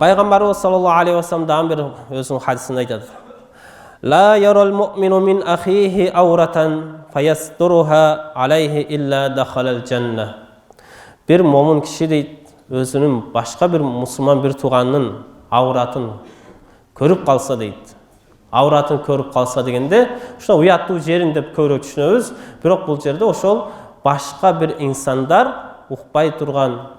Пайгамбарыбыз саллаллаху алейхи вассаламдан бир өзүнүн хадисинде айтат. Ла ярал муъмину мин ахихи ауратан фаястуруха алейхи илля дахалал жанна. Бир момун киши дейт, өзүнүн башка бир мусулман бир тууганынын ауратын көрүп калса дейт. Ауратын көрүп калса дегенде, ошо уяттуу жерин деп көрө түшүнөбүз. Бирок бул жерде ошол башка бир инсандар укпай турган,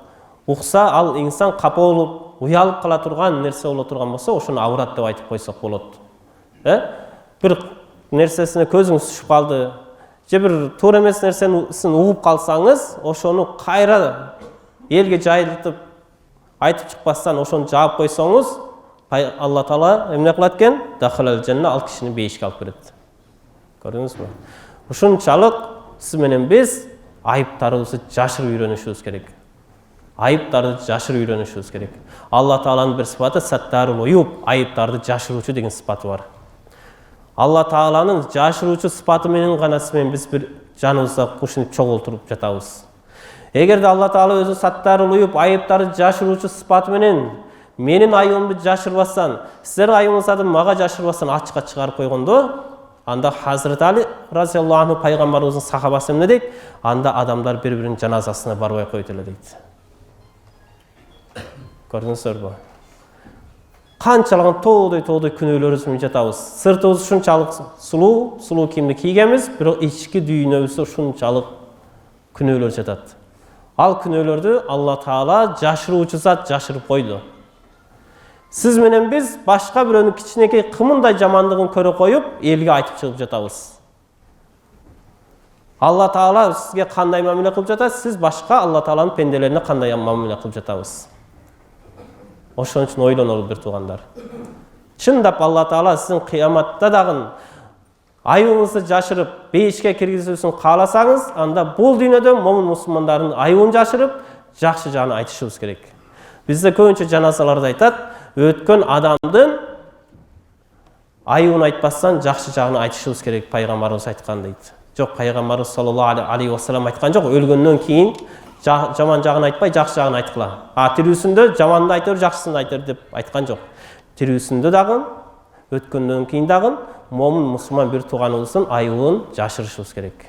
укса ал инсан капа болуп, уялып кала турган нерсе боло турган болсо, ошону аурат деп айтып койсок болот. Бир нерсесине көзүңүз түшүп калды, же бир туура эмес нерсени угуп калсаңыз, ошону кайра элге жайылтып айтып чыкпастан ошону жаап койсоңуз, Алла Таала эмне кылат экен? Дахалал жанна, ал кишини бейишке алып кирет. Көрдүңүзбү? Ушунчалык сиз менен биз айыптарыбызды жашырып үйрөнүшүбүз керек. Айыптарды жашырып үйрөнүшүбүз керек. Алла Тааланын бир сыпаты саттарул уюб, айыптарды жашыруучу деген сыпаты бар. Алла Тааланын жашыруучу сыпаты менен гана сиз менен биз бир жаныбызда кушунуп чогултуруп жатабыз. Эгерде Алла Таала өзү саттарул уюб, айыптарды жашыруучу сыпаты менен менин айыбымды жашырбастан, сиздер айыбыңыздарды мага жашырбастан ачыкка чыгарып койгондо, анда Хазрет Али разияллаху анху пайгамбарыбыздын сахабасы эмне дейт? Анда адамдар бири-биринин жаназасына барбай койот эле дейт. Көрдүңүздөрбү? Канчалык тоодой күнөөлөрүбүз менен жатабыз. Сыртыбыз ушунчалык сулуу кийимди кийгенбиз, бирок ички дүйнөбүздө ушунчалык күнөөлөр жатат. Ал күнөөлөрдү Алла Таала жашыруучу зат жашырып койду. Сиз менен биз башка бирөөнүн кичинекей кымындай жамандыгын көрө коюп, элге айтып чыгып жатабыз. Алла Таала сизге кандай мамиле кылып жатат, сиз башка Алла Тааланын пенделерине кандай мамиле кылып жатабыз. Ошон үчүн ойлонолу бир туугандар. Чындап Алла Таала сиздин кыяматта дагы айыбыңызды жашырып, бейишке киргизүүсүн кааласаңыз, анда бул дүйнөдө момун мусулмандардын айыбын жашырып, жакшы жагын айтышыбыз керек. Бизде көбүнчө жаназаларда айтат, өткөн адамдын айыбын айтпастан жакшы жагын айтышыбыз керек, пайгамбарыбыз айткан дейт. Жок, пайгамбарыбыз саллаллаху алейхи вассалам айткан жок, өлгөндөн кийин жаман жагын айтпай, жакшы жагын айткыла. Тирүүсүндө жаманды айтыр, жакшысын айтыр деп айткан жок. Тирүүсүндө дагы, өткөндөн кийин дагы момун мусулман бир тууганыбыздын айыбын жашырышыбыз керек.